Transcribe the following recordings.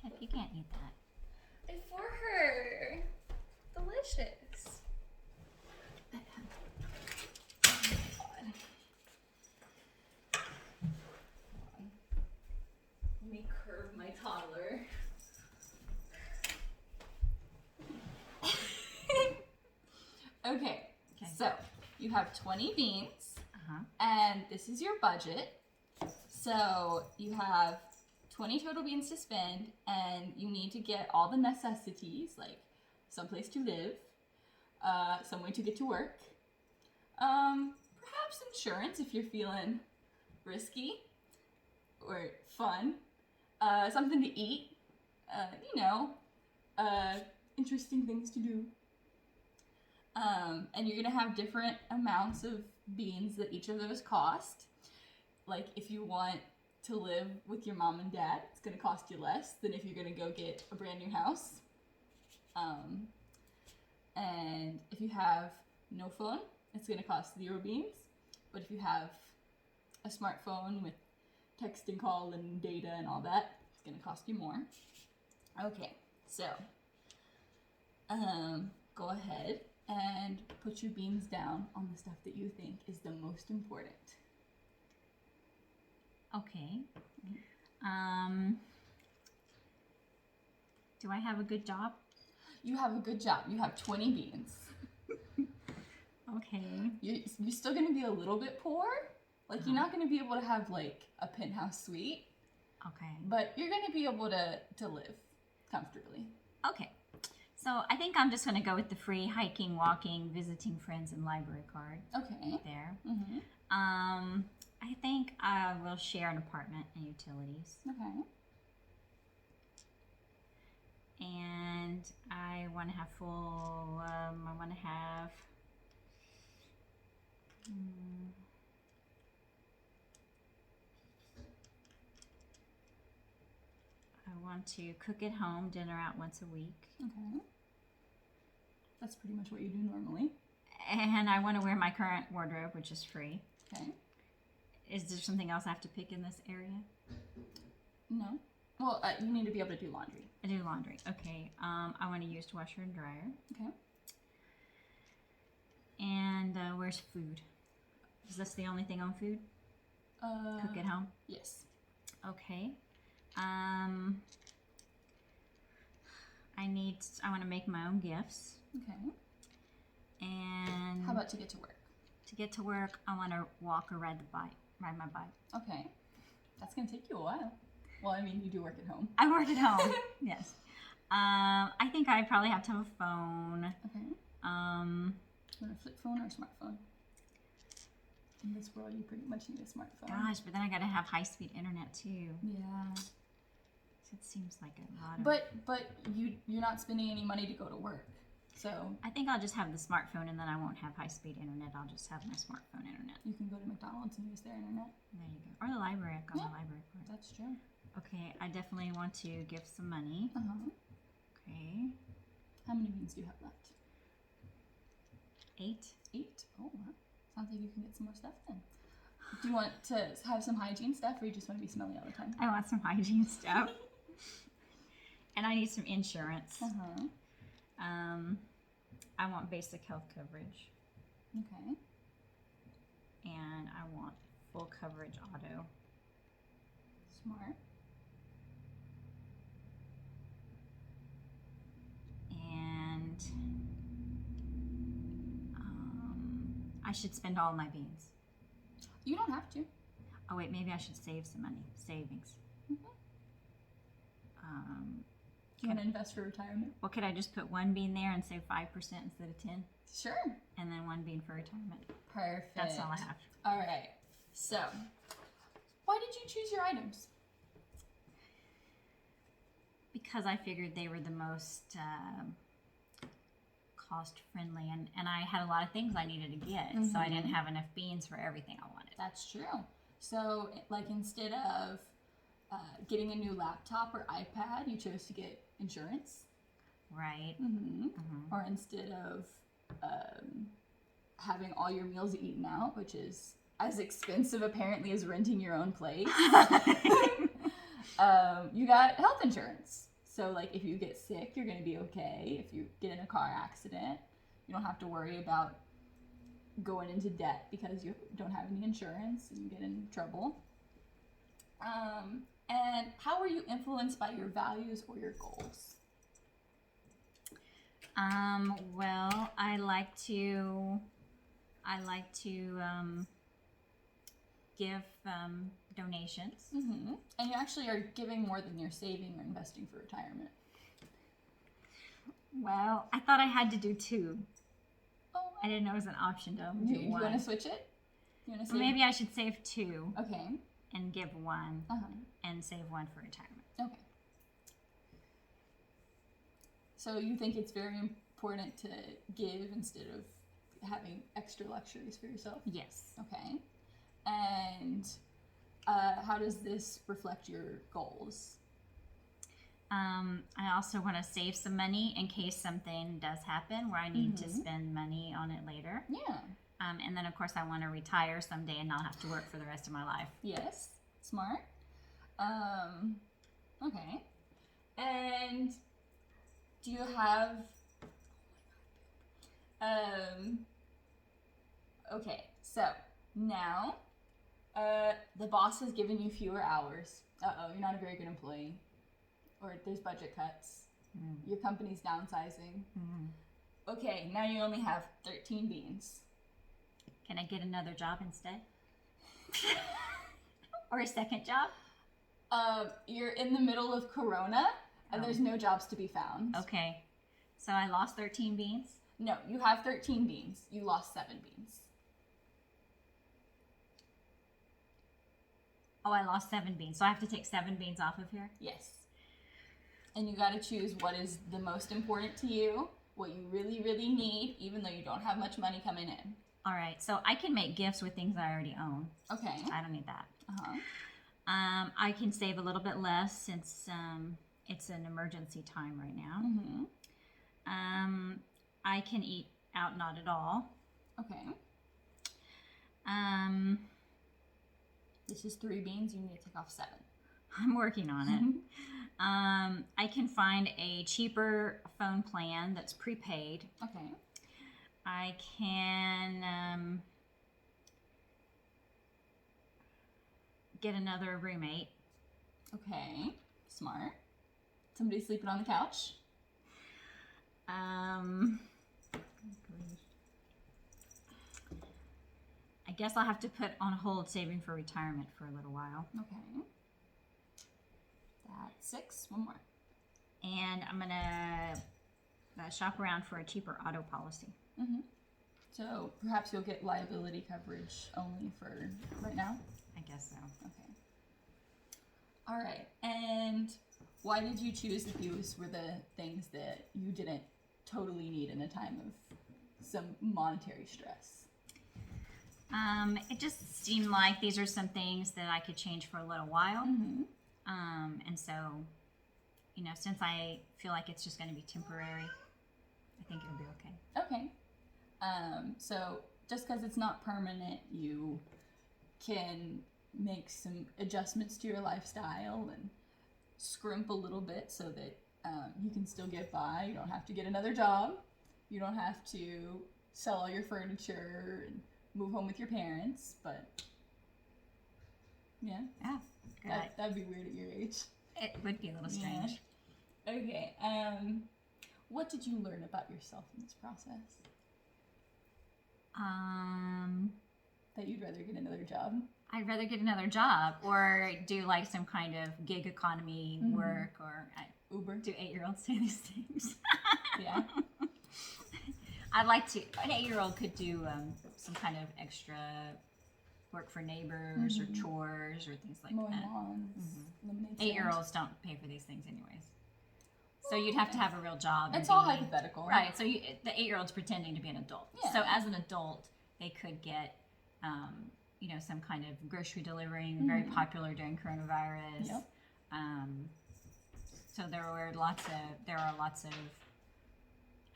Pip, you can't eat that. It's for her. Delicious. Let me curve my toddler. Okay, so you have 20 beans, and this is your budget. So you have 20 total beans to spend, and you need to get all the necessities, like someplace to live, some way to get to work, perhaps insurance if you're feeling risky or fun, something to eat, interesting things to do. And you're gonna have different amounts of beans that each of those cost. Like if you want to live with your mom and dad, it's gonna cost you less than if you're gonna go get a brand new house. And if you have no phone, it's gonna cost 0 beans. But if you have a smartphone with text and call and data and all that, it's gonna cost you more. Okay, so go ahead and put your beans down on the stuff that you think is the most important. Okay. Do I have a good job? You have a good job. You have 20 beans. Okay. You're still going to be a little bit poor. Like, you're not going to be able to have, like, a penthouse suite. Okay. But you're going to be able to live comfortably. Okay. So I think I'm just going to go with the free hiking, walking, visiting friends, and library card. Okay. There. Mm-hmm. I think I will share an apartment and utilities. Okay. And I want to have full, I want to have, I want to cook at home, dinner out once a week. Okay. That's pretty much what you do normally. And I want to wear my current wardrobe, which is free. Okay. Is there something else I have to pick in this area? No. Well, you need to be able to do laundry. I do laundry. Okay. I want to use washer and dryer. Okay. And where's food? Is this the only thing on food? Cook at home? Yes. Okay. I want to make my own gifts. Okay. And how about to get to work? To get to work, I want to walk or ride my bike. Okay. That's going to take you a while. Well, I mean, you do work at home. I work at home, yes. I think I probably have to have a phone. Okay. You want a flip phone or a smartphone? In this world, you pretty much need a smartphone. Gosh, but then I got to have high-speed internet too. Yeah. So it seems like a lot of... But you're not spending any money to go to work, so... I think I'll just have the smartphone and then I won't have high-speed internet. I'll just have my smartphone internet. You can go to McDonald's and use their internet. There you go. Or the library. I've got my library card. That's true. Okay, I definitely want to give some money. Uh-huh. Okay. How many beans do you have left? 8. 8? Oh, wow. Sounds like you can get some more stuff then. Do you want to have some hygiene stuff, or you just want to be smelly all the time? I want some hygiene stuff. And I need some insurance. Uh-huh. I want basic health coverage. Okay. And I want full coverage auto. Smart. And I should spend all my beans. You don't have to. Oh wait, maybe I should save some money. Savings. Mm-hmm. Do you want to invest for retirement? Well, could I just put 1 bean there and save 5% instead of 10? Sure. And then 1 bean for retirement. Perfect. That's all I have. All right. So, why did you choose your items? Because I figured they were the most cost friendly, and I had a lot of things I needed to get, so I didn't have enough beans for everything I wanted. That's true. So, like, instead of getting a new laptop or iPad, you chose to get insurance. Right. Or instead of having all your meals eaten out, which is as expensive apparently as renting your own place, you got health insurance. So like if you get sick, you're going to be okay. If you get in a car accident, you don't have to worry about going into debt because you don't have any insurance and you get in trouble. And how are you influenced by your values or your goals? Well, I like to give donations. Mm-hmm. And you actually are giving more than you're saving or investing for retirement. Well, I thought I had to do 2. Oh, I didn't know it was an option to do do you 1. want to switch it? You want to Well, maybe I should save 2 Okay. and give 1 Uh-huh. and save 1 for retirement. Okay. So you think it's very important to give instead of having extra luxuries for yourself? Yes. Okay. And how does this reflect your goals? I also want to save some money in case something does happen where I need to spend money on it later. Yeah. And then, of course, I want to retire someday and not have to work for the rest of my life. Yes. Smart. Okay. And do you have... okay, so now the boss has given you fewer hours. Uh-oh, you're not a very good employee. Or there's budget cuts. Your company's downsizing. Okay, now you only have 13 beans. Can I get another job instead? Or a second job? You're in the middle of Corona, and there's no jobs to be found. Okay. So I lost 13 beans? No, you have 13 beans. You lost 7 beans. Oh, I lost 7 beans. So I have to take 7 beans off of here? Yes. And you got to choose what is the most important to you, what you really, really need, even though you don't have much money coming in. All right. So I can make gifts with things I already own. Okay. I don't need that. Uh-huh. I can save a little bit less since it's an emergency time right now. Mm-hmm. I can eat out not at all. Okay. Um, This is 3 beans. You need to take off 7. I'm working on it. I can find a cheaper phone plan that's prepaid. Okay. I can get another roommate. Okay. Smart. Somebody sleeping on the couch. I guess I'll have to put on hold saving for retirement for a little while. Okay. That's 6. One more. And I'm gonna shop around for a cheaper auto policy. Mm-hmm. So perhaps you'll get liability coverage only for right now? I guess so. Okay. All right. And why did you choose that these were the things that you didn't totally need in a time of some monetary stress? It just seemed like these are some things that I could change for a little while. Mm-hmm. And so, you know, since I feel like it's just going to be temporary, I think it'll be okay. Okay. So just because it's not permanent, you can make some adjustments to your lifestyle and scrimp a little bit so that you can still get by. You don't have to get another job. You don't have to sell all your furniture and move home with your parents, but yeah. Yeah, good. That'd be weird at your age. It would be a little strange. Yeah. Okay. What did you learn about yourself in this process? That you'd rather get another job? I'd rather get another job or do like some kind of gig economy work, or Uber. do 8-year-olds say these things? Yeah. I'd like to. An 8-year-old could do some kind of extra work for neighbors or chores or things like Mowing that. lawns, lemonade stand. 8-year-olds don't pay for these things anyways. So you'd have to have a real job. It's and all be- hypothetical. Right. So the 8-year-old's pretending to be an adult. Yeah. So as an adult, they could get, you know, some kind of grocery delivering, very popular during coronavirus. Yep. So there are lots of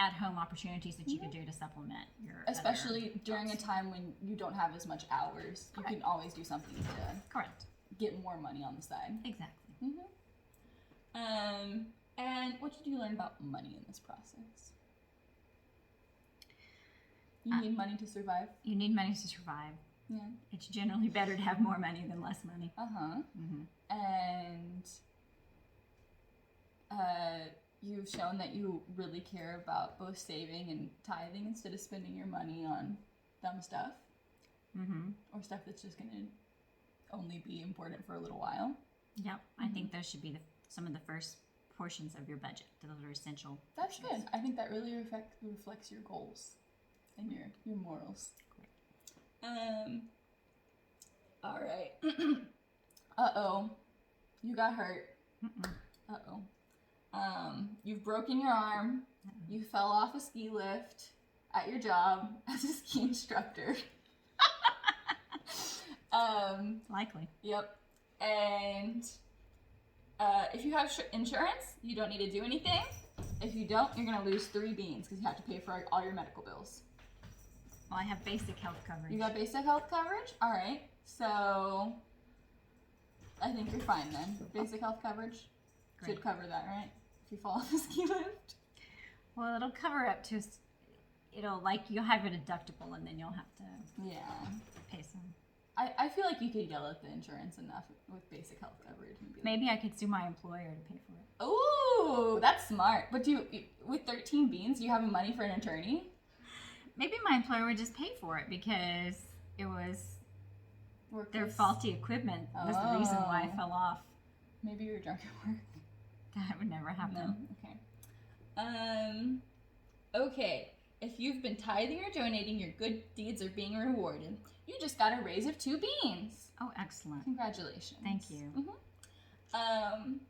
at-home opportunities that you could do to supplement your Especially other during a jobs. time when you don't have as much hours. You Correct. can always do something to Correct. get more money on the side. Exactly. And what did you learn about money in this process? You need money to survive. You need money to survive. Yeah. It's generally better to have more money than less money. And you've shown that you really care about both saving and tithing instead of spending your money on dumb stuff. Or stuff that's just going to only be important for a little while. Yep. I think those should be some of the first portions of your budget. Those are essential. That's good. I think that really reflects your goals and your morals. All right. Uh-oh. You got hurt. Uh-oh. You've broken your arm. You fell off a ski lift at your job as a ski instructor. Likely. Yep. And if you have insurance, you don't need to do anything. If you don't, you're going to lose 3 beans because you have to pay for all your medical bills. Well, I have basic health coverage. You got basic health coverage? All right. So I think you're fine then. Basic health coverage should cover that, right? If you fall off a ski lift. Well, it'll cover up to, you'll have a deductible and then you'll have to pay some. I feel like you could yell at the insurance enough with basic health coverage. And be like, maybe I could sue my employer to pay for it. Ooh, that's smart. But with 13 beans, do you have money for an attorney? Maybe my employer would just pay for it because it was their faulty equipment was the reason why I fell off. Maybe you were drunk at work. That would never happen. No? Okay. Okay. If you've been tithing or donating, your good deeds are being rewarded. You just got a raise of 2 beans. Oh, excellent. Congratulations. Thank you. And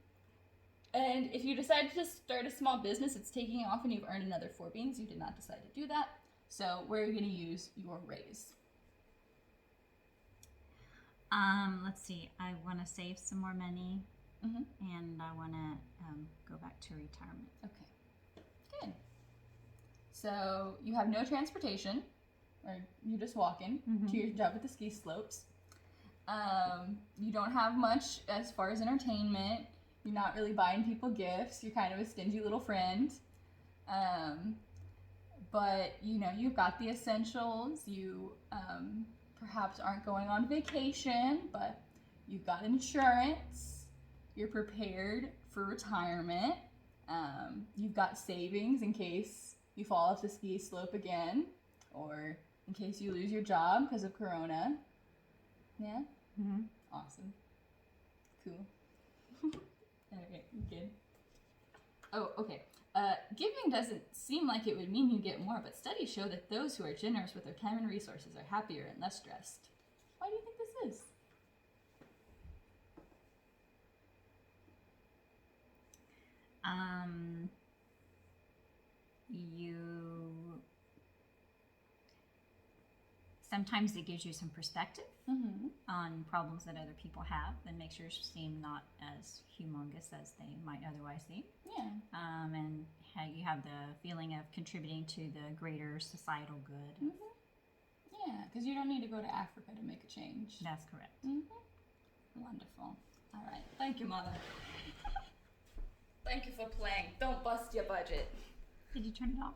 if you decide to start a small business, it's taking off and you've earned another 4 beans. You did not decide to do that. So where are you going to use your raise? Let's see. I want to save some more money, and I want to go back to retirement. Okay, good. So you have no transportation, or you're just walking to your job at the ski slopes. You don't have much as far as entertainment. You're not really buying people gifts. You're kind of a stingy little friend. But, you've got the essentials. You perhaps aren't going on vacation, but you've got insurance. You're prepared for retirement. You've got savings in case you fall off the ski slope again, or in case you lose your job because of Corona. Yeah? Awesome. Cool. Okay, good. Oh, okay. Giving doesn't seem like it would mean you get more, but studies show that those who are generous with their time and resources are happier and less stressed. Why do you think this is? Sometimes it gives you some perspective on problems that other people have and makes yours seem not as humongous as they might otherwise seem. Yeah. And you have the feeling of contributing to the greater societal good. Yeah, because you don't need to go to Africa to make a change. That's correct. Wonderful. All right. Thank you, Mother. Thank you for playing. Don't bust your budget. Did you turn it off?